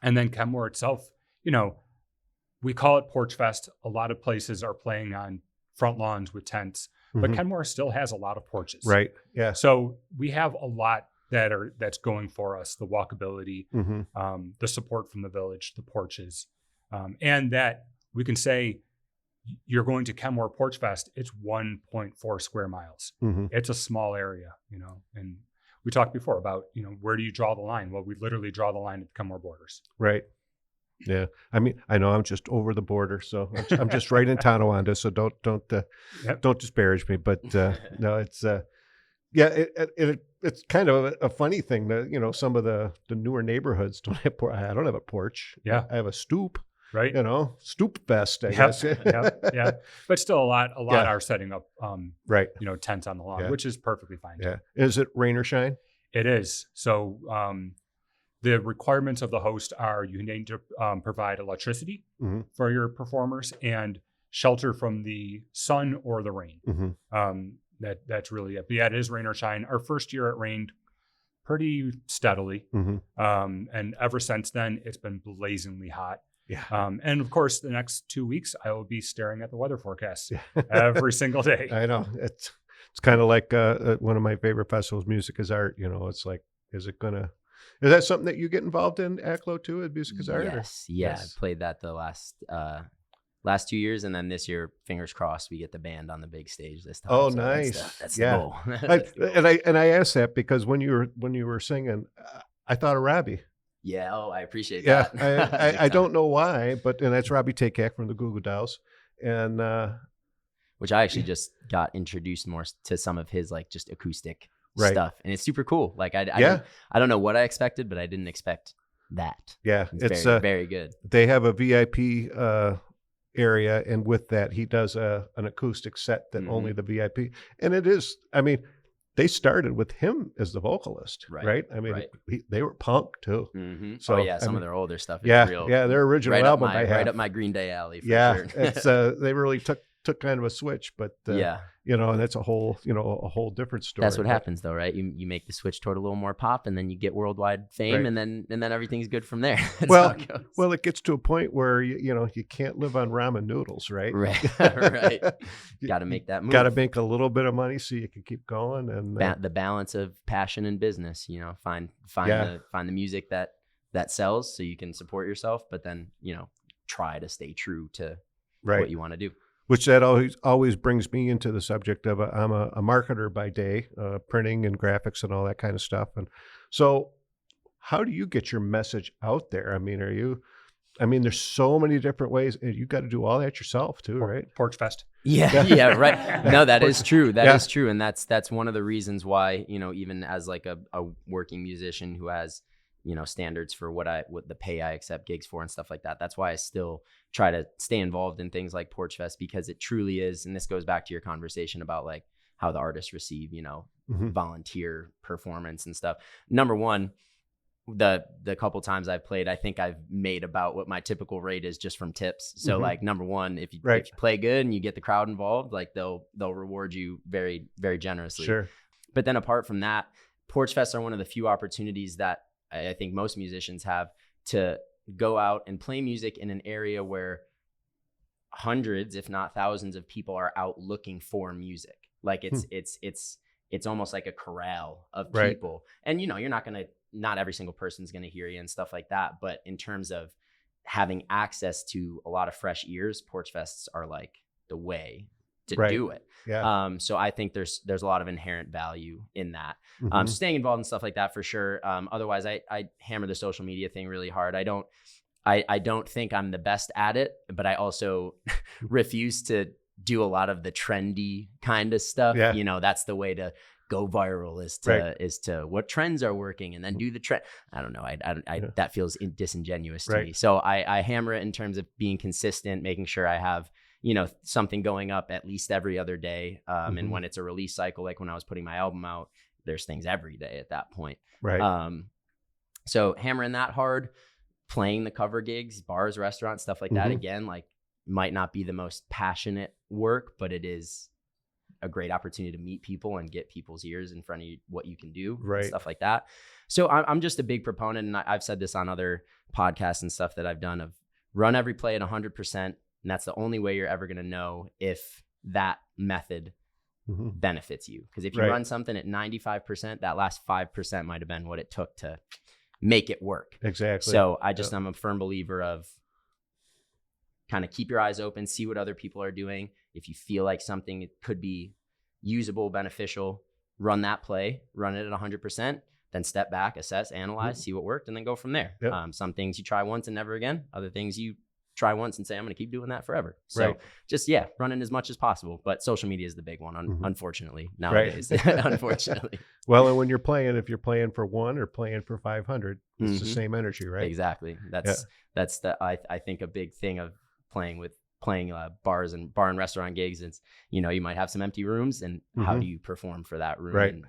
And then Kenmore itself, we call it Porchfest. A lot of places are playing on front lawns with tents, but Kenmore still has a lot of porches. Right. Yeah. So we have a lot that's going for us: the walkability, the support from the village, the porches, and that we can say you're going to Kenmore Porchfest. It's 1.4 square miles. It's a small area, and we talked before about, where do you draw the line? Well, we literally draw the line at the Kenmore borders. Right. Yeah. I mean, I know I'm just over the border, so I'm just right in Tonawanda. So don't disparage me, but no, it's it's kind of a funny thing that, some of the newer neighborhoods don't have I don't have a porch. Yeah. I have a stoop. Right. Stoop fest, I guess. Yeah. But still a lot are setting up, tents on the lawn, which is perfectly fine. Yeah. Too. Is it rain or shine? It is. So the requirements of the host are you need to provide electricity for your performers and shelter from the sun or the rain. That's really it. But yeah, it is rain or shine. Our first year it rained pretty steadily. And ever since then, it's been blazingly hot. Yeah. And of course, the next 2 weeks, I will be staring at the weather forecast every single day. I know. It's kind of like one of my favorite festivals, Music is Art. You know, it's like, is that something that you get involved in, Akloh, too, at Music is Art? Yes. Yeah. I played that the last 2 years, and then this year, fingers crossed, we get the band on the big stage this time. Oh, so nice. That's the goal. and I asked that because when you were singing, I thought of Robbie. Yeah. Oh, I appreciate Yeah, that. I don't know why, and that's Robbie Takak from the Goo Goo Dolls, and which I actually just got introduced more to some of his like just acoustic Right. stuff, and it's super cool. Like I don't know what I expected, but I didn't expect that. Yeah, it's very, very good. They have a VIP area, and with that, he does an acoustic set that only the VIP, and it is. I mean, they started with him as the vocalist, right? I mean, they were punk too. So some of their older stuff is real. Yeah, their original album right up my Green Day alley. For sure. It's they really took kind of a switch, but you know, and that's a whole different story. That's what happens though, right? You make the switch toward a little more pop, and then you get worldwide fame, and then everything's good from there. Well, it gets to a point where you can't live on ramen noodles, right? Right. Got to make that move. Got to make a little bit of money so you can keep going, and the balance of passion and business. Find the music that sells, so you can support yourself, but then try to stay true to what you want to do. Which that always brings me into the subject of I'm a marketer by day, printing and graphics and all that kind of stuff. And so how do you get your message out there? I mean, there's so many different ways, and you got to do all that yourself too, right? Porchfest. Yeah, right. No, that is true. That is true. And that's one of the reasons why, even as like a working musician who has, standards for what the pay I accept gigs for and stuff like that. That's why I still try to stay involved in things like Porchfest, because it truly is. And this goes back to your conversation about like how the artists receive, volunteer performance and stuff. Number one, the couple times I've played, I think I've made about what my typical rate is just from tips. So like number one, if you play good and you get the crowd involved, like they'll reward you very, very generously. Sure. But then apart from that, Porchfests are one of the few opportunities that I think most musicians have to go out and play music in an area where hundreds, if not thousands of people are out looking for music. Like it's almost like a corral of people. And not every single person's going to hear you and stuff like that. But in terms of having access to a lot of fresh ears, Porchfests are like the way to do it. Yeah. So I think there's a lot of inherent value in that. Staying involved in stuff like that for sure. Otherwise I hammer the social media thing really hard. I don't think I'm the best at it, but I also refuse to do a lot of the trendy kind of stuff. Yeah. That's the way to go viral is to what trends are working and then do the trend. I don't know. I that feels disingenuous to me. So I hammer it in terms of being consistent, making sure I have something going up at least every other day. And when it's a release cycle, like when I was putting my album out, there's things every day at that point. Right. So hammering that hard, playing the cover gigs, bars, restaurants, stuff like that. Again, like might not be the most passionate work, but it is a great opportunity to meet people and get people's ears in front of you, what you can do, and stuff like that. So I'm just a big proponent, and I've said this on other podcasts and stuff that I've done, of run every play at 100%. And that's the only way you're ever going to know if that method benefits you. Because if you run something at 95%, that last 5% might have been what it took to make it work. Exactly. So I'm a firm believer of kind of keep your eyes open, see what other people are doing. If you feel like something could be usable, beneficial, run that play, run it at 100%, then step back, assess, analyze, see what worked, and then go from there. Some things you try once and never again. Other things you try once and say, I'm going to keep doing that forever. So just, running as much as possible. But social media is the big one, unfortunately, nowadays. Unfortunately. Well, and when if you're playing for 1 or playing for 500, it's the same energy, right? Exactly. That's I think a big thing of playing bar and restaurant gigs. It's, you might have some empty rooms, and how do you perform for that room? Right. And,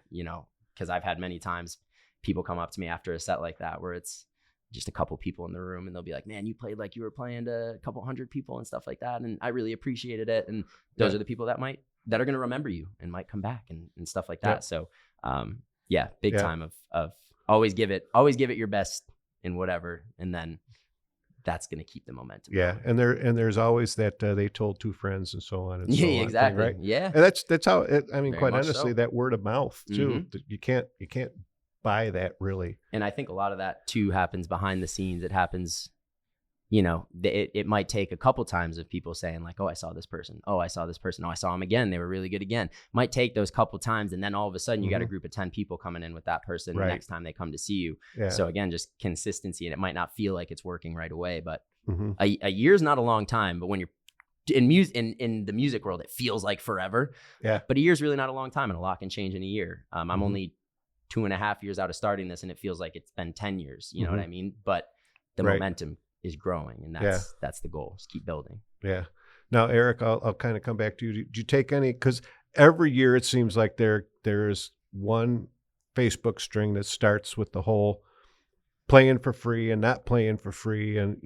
because I've had many times people come up to me after a set like that where it's just a couple people in the room and they'll be like, man, you played like you were playing to a couple hundred people and stuff like that. And I really appreciated it. And those are the people that are going to remember you and might come back and stuff like that. Yeah. So, big time of always give it your best in whatever. And then that's going to keep the momentum. Yeah. going. And there's always that, they told two friends and so on. And so on exactly. thing, right? Yeah. And that's how I mean, Very quite much honestly, so. that word of mouth too, Mhm. that you can't buy that really. And I think a lot of that too happens behind the scenes. It happens, it might take a couple times of people saying like, oh, I saw this person. Oh, I saw this person. Oh, I saw them again. They were really good again. Might take those couple times. And then all of a sudden you got a group of 10 people coming in with that person Right. the next time they come to see you. Yeah. So again, just consistency, and it might not feel like it's working right away, but Mhm. a year's not a long time, but when you're in music, in the music world, it feels like forever. Yeah. But a year's really not a long time, and a lot can change in a year. I'm Mhm. only 2.5 years out of starting this, and it feels like it's been 10 years. You know what Mhm. I mean? But the Right. momentum is growing, and that's the goal. Just keep building. Yeah. Now, Eric, I'll kind of come back to you. Do you take any, because every year it seems like there's one Facebook string that starts with the whole playing for free and not playing for free. And,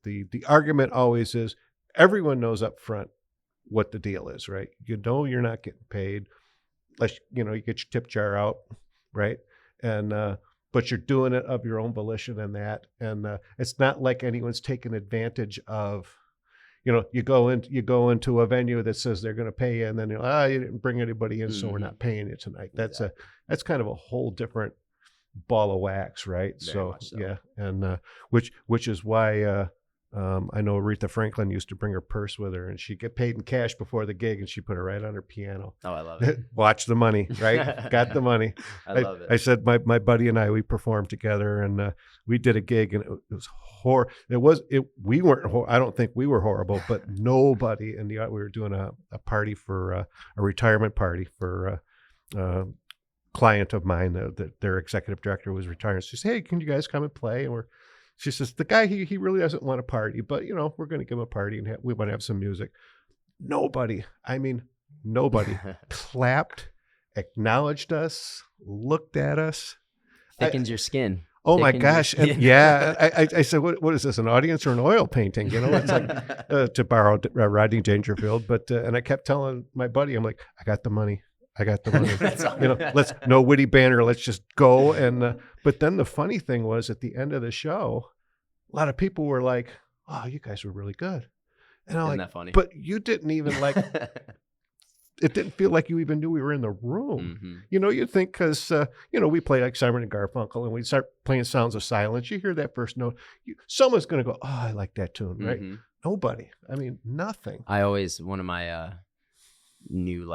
the argument always is everyone knows up front what the deal is, right? You're not getting paid unless, you get your tip jar out, right? And, but you're doing it of your own volition and that. And it's not like anyone's taking advantage of, you go into a venue that says they're going to pay you, and then you didn't bring anybody in, so we're not paying you tonight. That's kind of a whole different ball of wax, right? Very much so. Yeah, and which is why I know Aretha Franklin used to bring her purse with her, and she'd get paid in cash before the gig, and she put it right on her piano. Oh, I love it. Watch the money, right? Got the money. I love it. I said my buddy and I, we performed together, and we did a gig, and it was horrible. We weren't. I don't think we were horrible, but nobody in the. We were doing a party for a retirement party for a client of mine. That their executive director was retiring. She said, "Hey, can you guys come and play?" And she says, the guy, he really doesn't want a party, but, we're going to give him a party and we want to have some music. Nobody clapped, acknowledged us, looked at us. Thickens your skin. Oh my Thickens your gosh. skin. And yeah, I said, what is this, an audience or an oil painting? It's like to borrow Rodney Dangerfield. But, and I kept telling my buddy, I'm like, I got the money. That's all. Let's no witty banter. Let's just go. And but then the funny thing was, at the end of the show, a lot of people were like, "Oh, you guys were really good," and I'm Isn't like, that funny? "But you didn't even like." It didn't feel like you even knew we were in the room. Mhm. You'd think because we play like Simon and Garfunkel, and we start playing Sounds of Silence. You hear that first note, someone's going to go, "Oh, I like that tune," right? Mhm. Nobody. I mean, nothing. One of my new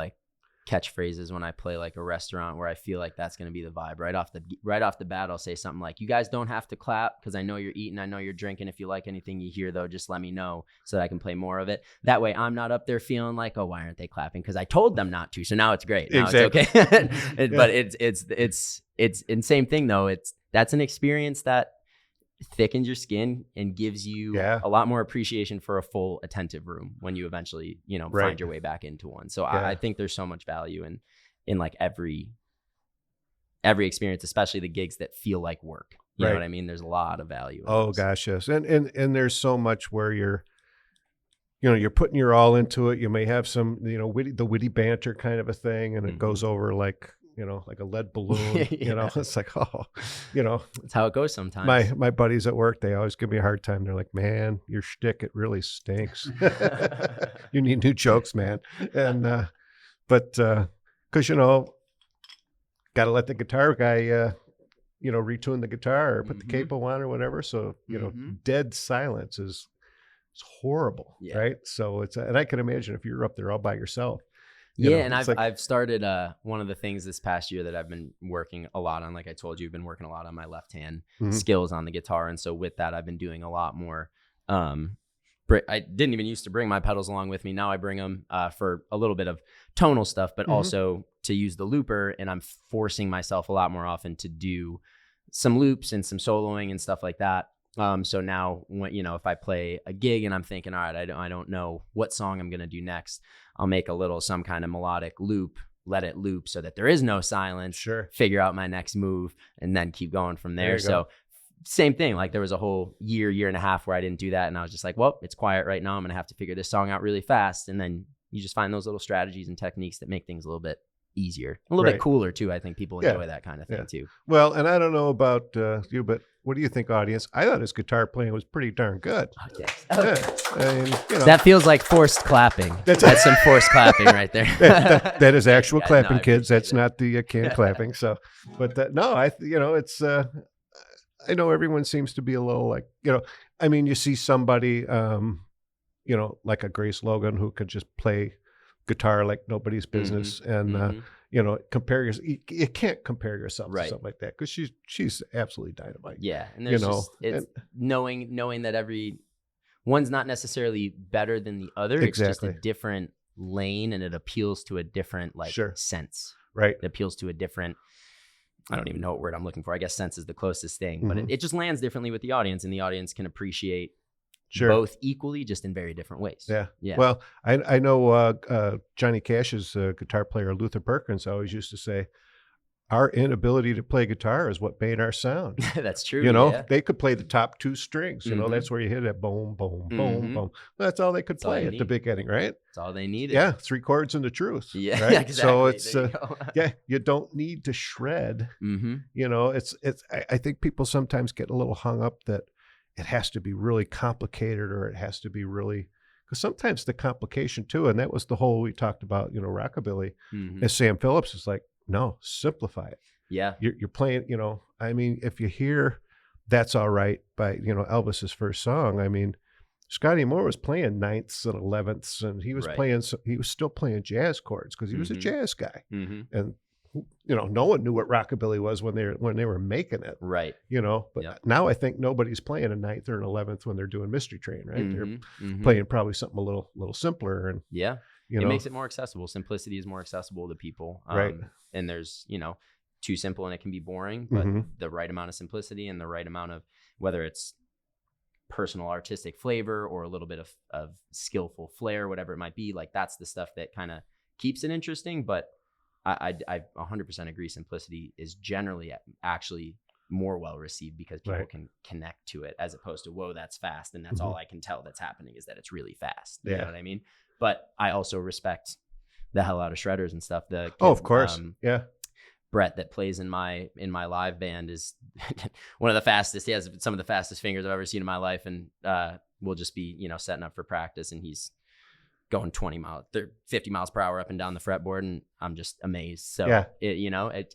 catchphrases when I play like a restaurant where I feel like that's going to be the vibe right off the bat. I'll say something like, you guys don't have to clap because I know you're eating, I know you're drinking. If you like anything you hear though, just let me know so that I can play more of it. That way I'm not up there feeling like, oh, why aren't they clapping? Because I told them not to. So now it's great. Now Exactly. It's okay. But it's and same thing though. That's an experience that thickens your skin and gives you a lot more appreciation for a full attentive room when you eventually find your way back into one. So I think there's so much value in like every experience, especially the gigs that feel like work. You know what I mean? There's a lot of value in those. Gosh, yes. And there's so much where you're putting your all into it. You may have some witty banter kind of a thing, and it goes over like like a lead balloon. It's like, that's how it goes sometimes. My buddies at work, they always give me a hard time. They're like, man, your shtick, it really stinks. You need new jokes, man. And but because got to let the guitar guy retune the guitar or put the capo on or whatever. So dead silence is horrible, right? So and I can imagine if you're up there all by yourself. And I've started one of the things this past year that I've been working a lot on. Like I told you, I've been working a lot on my left hand skills on the guitar, and so with that, I've been doing a lot more. I didn't even used to bring my pedals along with me. Now I bring them for a little bit of tonal stuff, but also to use the looper. And I'm forcing myself a lot more often to do some loops and some soloing and stuff like that. So now when, if I play a gig and I'm thinking, all right, I don't know what song I'm going to do next, I'll make some kind of melodic loop let it loop so that there is no silence, Sure. figure out my next move, and then keep going from There there. you So go. same thing. Like there was a whole year and a half where I didn't do that. And I was just like, well, it's quiet right now. I'm going to have to figure this song out really fast. And then you just find those little strategies and techniques that make things a little bit easier, a little Right. bit cooler too. I think people Yeah. enjoy that kind of thing too. Well, and I don't know about you, but what do you think, audience? I thought his guitar playing was pretty darn good. Okay. Yeah. I mean, you know, That feels like forced clapping. That's- That's some forced clapping right there. that is actual Yeah, no, clapping, I kids. appreciate That's it. not the canned clapping. So, but no, it's. I know everyone seems to be a little like, I mean, you see somebody, like a Grace Logan who could just play guitar like nobody's business, and Mhm. you can't compare yourself Right. to something like that because she's absolutely dynamite. Yeah, and there's it's and- knowing that every one's not necessarily better than the other. It's just a Exactly. different lane, and it appeals to a different Sure. sense. Right. It appeals to a different. I don't even know what word I'm looking for. I guess sense is the closest thing, but Mhm. it just lands differently with the audience, and the audience can appreciate Sure. both equally, just in very different ways. Yeah. Yeah. Well, I know Johnny Cash's guitar player, Luther Perkins, always used to say, our inability to play guitar is what made our sound. That's true. You they could play the top two strings. Mhm. That's where you hit it. Boom, boom, boom, Mhm. boom. That's all they could That's all play you at the need. beginning, right? That's all they needed. Yeah, 3 chords and the truth. Yeah. Right? Exactly. So it's There you go. yeah, you don't need to shred. Mm-hmm. It's I think people sometimes get a little hung up that it has to be really complicated or it has to be really, because sometimes the complication too, and that was the whole we talked about, rockabilly. Mm-hmm. As Sam Phillips is like, no, simplify it. Yeah. You're playing, I mean, if you hear That's All Right by, Elvis's first song, I mean, Scotty Moore was playing ninths and 11ths, and he was Right. he was still playing jazz chords because he was a Mhm. jazz guy. Mm-hmm. And, no one knew what rockabilly was when they were making it, Right. but Yep. now I think nobody's playing a ninth or an 11th when they're doing Mystery Train, right? They're Mhm. Mhm. playing probably something a little simpler, and, Yeah. you It know, makes it more accessible. Simplicity is more accessible to people. Right. And there's, too simple and it can be boring, but Mhm. the right amount of simplicity and the right amount of whether it's personal artistic flavor or a little bit of skillful flair, whatever it might be, like that's the stuff that kind of keeps it interesting. But I 100% agree. Simplicity is generally actually more well received because people Right. can connect to it as opposed to, whoa, that's fast. And that's all I can tell that's happening is that it's really fast. You Yeah. know what I mean? But I also respect the hell out of shredders and stuff. Oh, of course. Yeah. Brett that plays in my live band is one of the fastest. He has some of the fastest fingers I've ever seen in my life. And we'll just be, setting up for practice and he's going 50 miles per hour up and down the fretboard. And I'm just amazed. So, Yeah.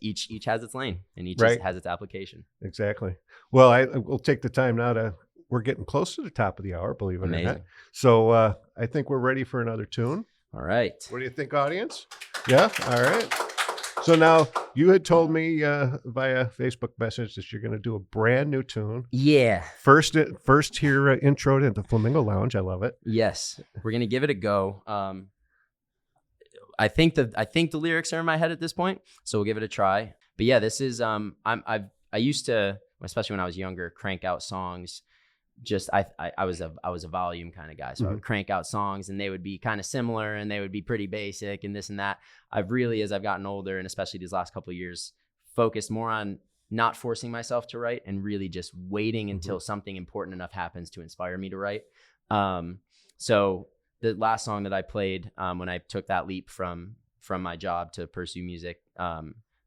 each has its lane and each Right. has its application. Exactly. Well, I will take the time now we're getting close to the top of the hour, believe it or not. Amazing. So I think we're ready for another tune. All right. What do you think, audience? Yeah? All right. So now you had told me via Facebook message that you're going to do a brand new tune. Yeah. First here introed into Flamingo Lounge. I love it. Yes. We're going to give it a go. I think the lyrics are in my head at this point, so we'll give it a try. But yeah, this is I used to, especially when I was younger, crank out songs. Just I was a volume kind of guy, so I would crank out songs and they would be kind of similar and they would be pretty basic and this and that. I've really, as I've gotten older and especially these last couple of years, focused more on not forcing myself to write and really just waiting until something important enough happens to inspire me to write. So the last song that I played when I took that leap from my job to pursue music,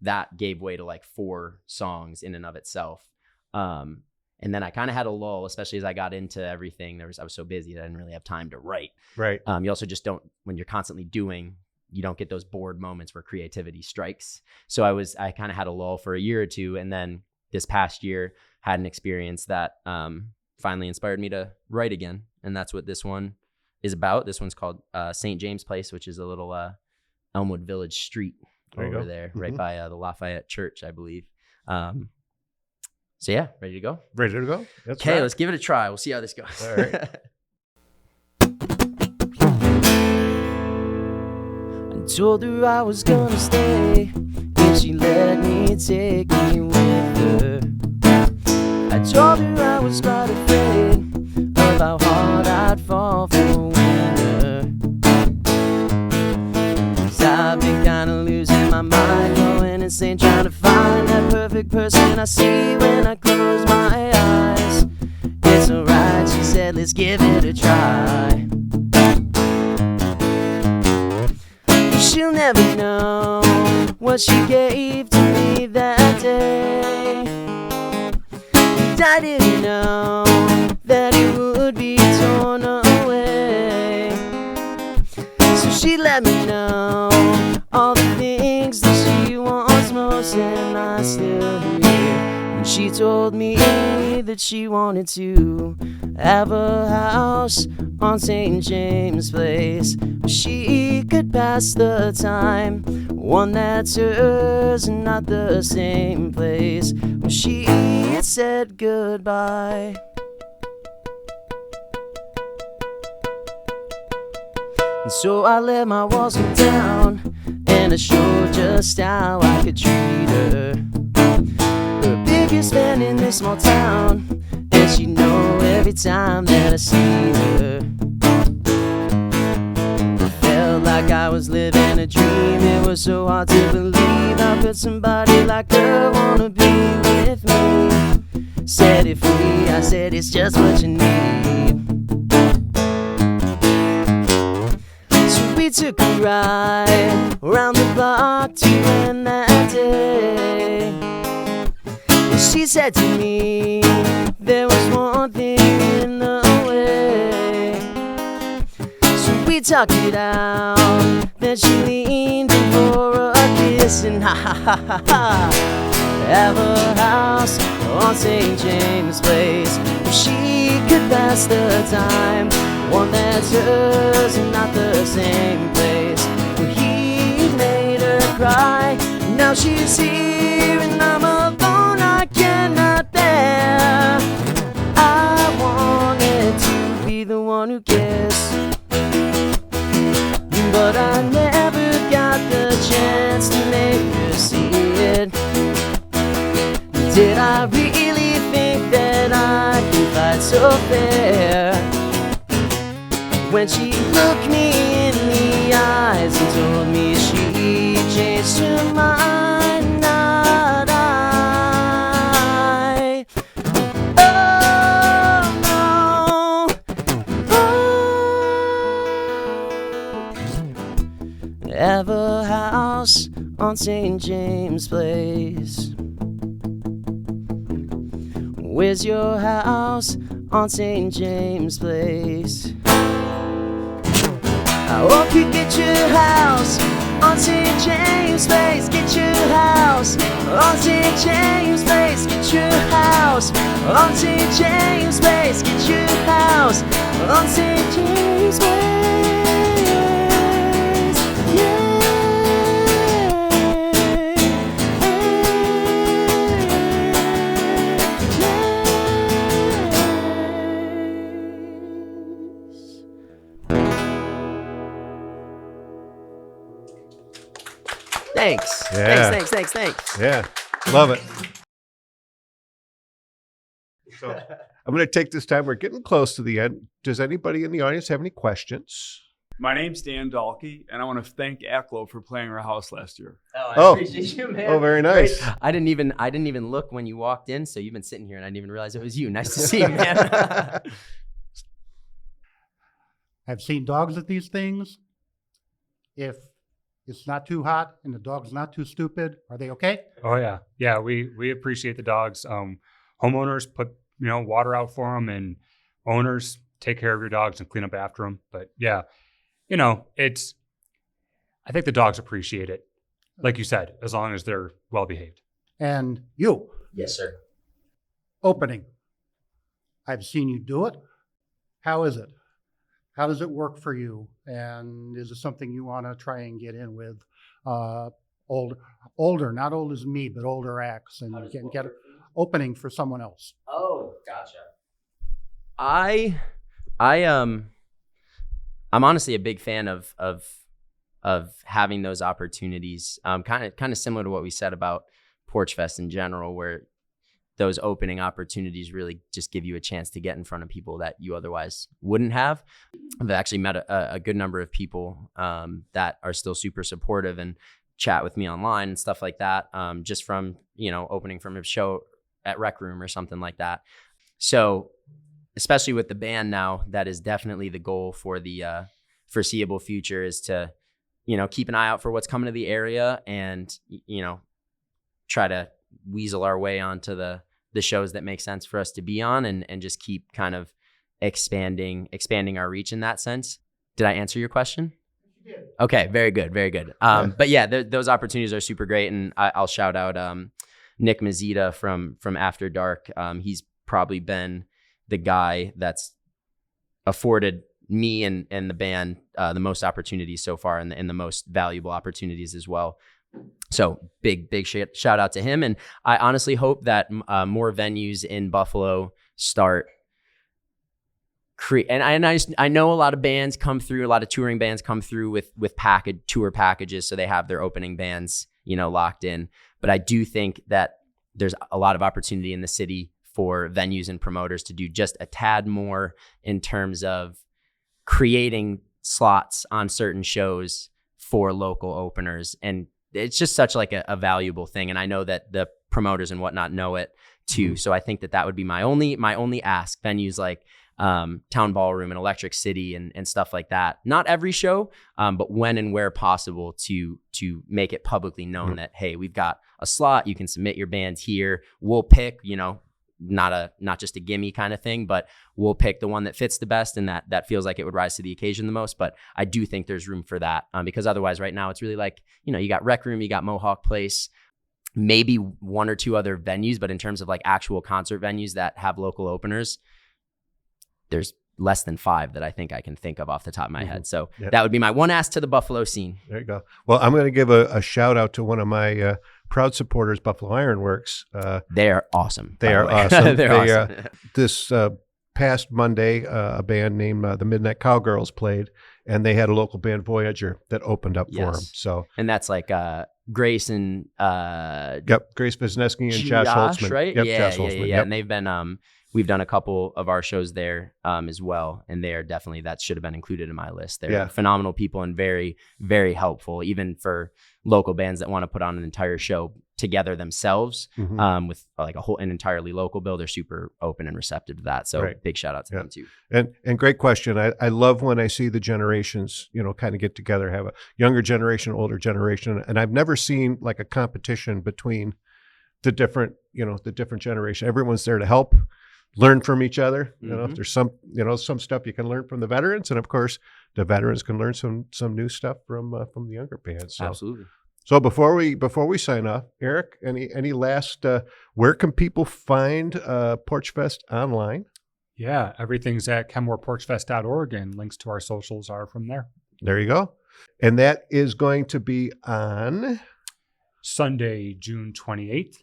that gave way to like 4 songs in and of itself. And then I kind of had a lull, especially as I got into everything. I was so busy that I didn't really have time to write. Right. You also just don't, when you're constantly doing, you don't get those bored moments where creativity strikes. So I kind of had a lull for a year or two. And then this past year had an experience that finally inspired me to write again. And that's what this one is about. This one's called St. James Place, which is a little Elmwood Village street over there, right by the Lafayette Church, I believe. So yeah, ready to go? Ready to go? That's Okay, right. let's give it a try. We'll see how this goes. All right. I told her I was gonna stay if she let me take me with her. I told her I was quite afraid of how hard I'd fall for a winner. 'Cause I've been kinda losing my mind going insane, trying to find that perfect person I see when I close my eyes. It's alright, she said, let's give it a try. She'll never know what she gave to me that day. And I didn't know that it would be torn away. So she let me know all the things that she wants most, and I still hear when she told me that she wanted to have a house on St. James Place where she could pass the time, one that's hers and not the same place where she had said goodbye. And so I let my walls come down, and I showed just how I could treat her. The biggest fan in this small town, and she know every time that I see her. It felt like I was living a dream. It was so hard to believe. How could somebody like her wanna be with me? Set it free, I said it's just what you need. So we took a ride around the block to end that day. And she said to me, there was one thing in the way. So we talked it out, then she leaned in for a kiss, and ha ha ha ha ha, have a house on St. James Place where she could pass the time, one that's hers and not the same place where he made her cry. Now she's here and I'm alone, I cannot bear. I wanted to be the one who cares, but I never got the chance to make her see it. Did I really think that I could fight so fair? When she looked me in the eyes and told me she changed her mind, not I. Oh no, have a house on St. James Place. Where's your house on St. James Place? I hope you get your house on St. James Place. Get your house on St. James Place. Get your house on St. James Place. Get your house on St. James Place. Yeah. Thanks. Yeah. Thanks. Yeah, love it. So I'm going to take this time. We're getting close to the end. Does anybody in the audience have any questions? My name's Dan Dahlke, and I want to thank Akloh for playing our house last year. I appreciate you, man. Oh, very nice. I didn't even look when you walked in, so you've been sitting here and I didn't even realize it was you. Nice to see you, man. I've seen dogs at these things. If it's not too hot and the dog's not too stupid, are they okay? Oh yeah. Yeah. We appreciate the dogs. Homeowners put, water out for them, and owners take care of your dogs and clean up after them. But yeah, I think the dogs appreciate it. Like you said, as long as they're well behaved. And you, Yes, sir. opening. I've seen you do it. How is it? How does it work for you? And is it something you want to try and get in with older, not old as me, but older acts, and get opening for someone else? Oh, gotcha. I'm honestly a big fan of having those opportunities. Kind of similar to what we said about Porchfest in general, where those opening opportunities really just give you a chance to get in front of people that you otherwise wouldn't have. I've actually met a good number of people that are still super supportive, and chat with me online and stuff like that, just from, opening from a show at Rec Room or something like that. So especially with the band now, that is definitely the goal for the foreseeable future, is to, keep an eye out for what's coming to the area and, try to weasel our way onto the shows that make sense for us to be on, and just keep kind of expanding our reach in that sense. Did I answer your question? You did. Okay, very good. But yeah, those opportunities are super great. And I'll shout out Nick Mazzita from After Dark. He's probably been the guy that's afforded me and the band the most opportunities so far, and the most valuable opportunities as well. So big shout out to him. And I honestly hope that more venues in Buffalo start and I know a lot of bands come through, a lot of touring bands come through with tour packages, so they have their opening bands, locked in. But I do think that there's a lot of opportunity in the city for venues and promoters to do just a tad more in terms of creating slots on certain shows for local openers. And it's just such like a valuable thing. And I know that the promoters and whatnot know it too. Mm-hmm. So I think that would be my only ask. Venues like Town Ballroom and Electric City and stuff like that. Not every show, but when and where possible to make it publicly known mm-hmm. that, hey, we've got a slot. You can submit your bands here. We'll pick, not just a gimme kind of thing, but we'll pick the one that fits the best and that feels like it would rise to the occasion the most. But I do think there's room for that, because otherwise right now it's really like, you got Rec Room, you got Mohawk Place, maybe one or two other venues, but in terms of like actual concert venues that have local openers, there's less than 5 that I think I can think of off the top of my mm-hmm. head. So that would be my one ask to the Buffalo scene. There you go. Well, I'm going to give a shout out to one of my proud supporters, Buffalo Ironworks. They are awesome. They are awesome. They're awesome. This past Monday, a band named the Midnight Cowgirls played, and they had a local band, Voyager, that opened up for them. So, and that's like Grace and Grace Wisniewski and Josh Holtzman, right? Yep, yeah, Josh Holtzman. Yeah. And they've been we've done a couple of our shows there as well, and they are definitely, that should have been included in my list. They're phenomenal people and very, very helpful, even for local bands that want to put on an entire show together themselves mm-hmm. With like an entirely local bill. They're super open and receptive to that. So big shout out to them too. And great question. I love when I see the generations, kind of get together, have a younger generation, older generation. And I've never seen like a competition between the different generation. Everyone's there to help, learn from each other. Mm-hmm. If there's some stuff you can learn from the veterans, and of course the veterans can learn some new stuff from the younger bands. So. Absolutely. So before we sign off, Eric, any last where can people find Porchfest online? Yeah, everything's at kenmoreporchfest.org, and links to our socials are from there. There you go. And that is going to be on Sunday, June 28th.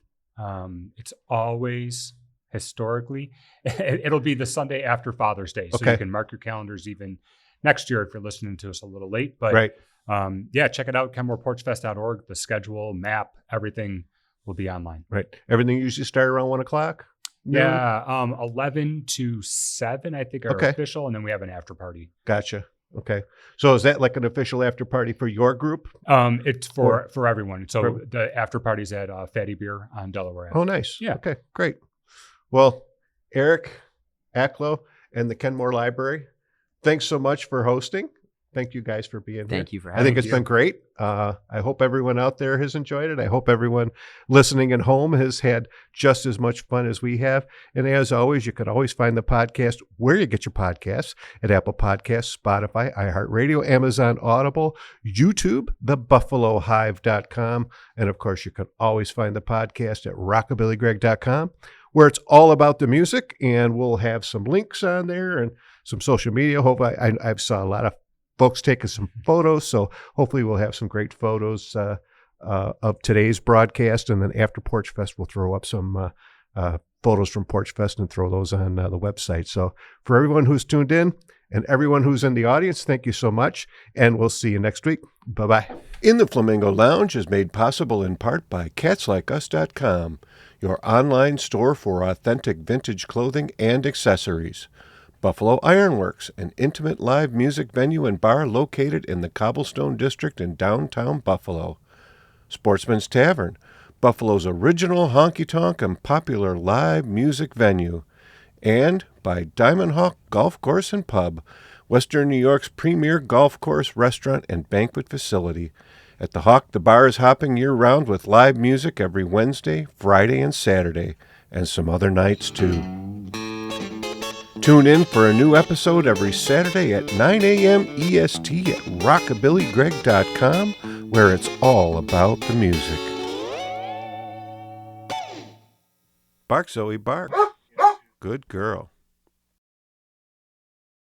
It's always historically, it'll be the Sunday after Father's Day. So you can mark your calendars even next year if you're listening to us a little late. But right. Check it out, kenmoreporchfest.org. The schedule, map, everything will be online. Right. Everything usually start around 1 o'clock? Yeah. 11 to 7, I think, are official. And then we have an after party. Gotcha. Okay. So is that like an official after party for your group? It's for everyone. So the after party's at Fatty Beer on Delaware Ave. Oh, nice. Yeah. Okay, great. Well, Eric, Akloh, and the Kenmore Library, thanks so much for hosting. Thank you guys for being here. Thank you for having me. I think it's been great. I hope everyone out there has enjoyed it. I hope everyone listening at home has had just as much fun as we have. And as always, you can always find the podcast where you get your podcasts, at Apple Podcasts, Spotify, iHeartRadio, Amazon Audible, YouTube, thebuffalohive.com. And of course, you can always find the podcast at rockabillygreg.com, where it's all about the music. And we'll have some links on there and some social media. I've saw a lot of folks taking some photos, so hopefully we'll have some great photos of today's broadcast, and then after Porchfest we'll throw up some photos from Porchfest and throw those on the website. So for everyone who's tuned in and everyone who's in the audience, thank you so much, and we'll see you next week. Bye-bye. In the Flamingo Lounge is made possible in part by catslikeus.com, your online store for authentic vintage clothing and accessories. Buffalo Ironworks, an intimate live music venue and bar located in the Cobblestone District in downtown Buffalo. Sportsman's Tavern, Buffalo's original honky-tonk and popular live music venue. And by Diamond Hawk Golf Course and Pub, Western New York's premier golf course, restaurant, and banquet facility. At the Hawk, the bar is hopping year-round with live music every Wednesday, Friday, and Saturday, and some other nights too. Tune in for a new episode every Saturday at 9 a.m. EST at rockabillygreg.com, where it's all about the music. Bark, Zoe, bark. Good girl.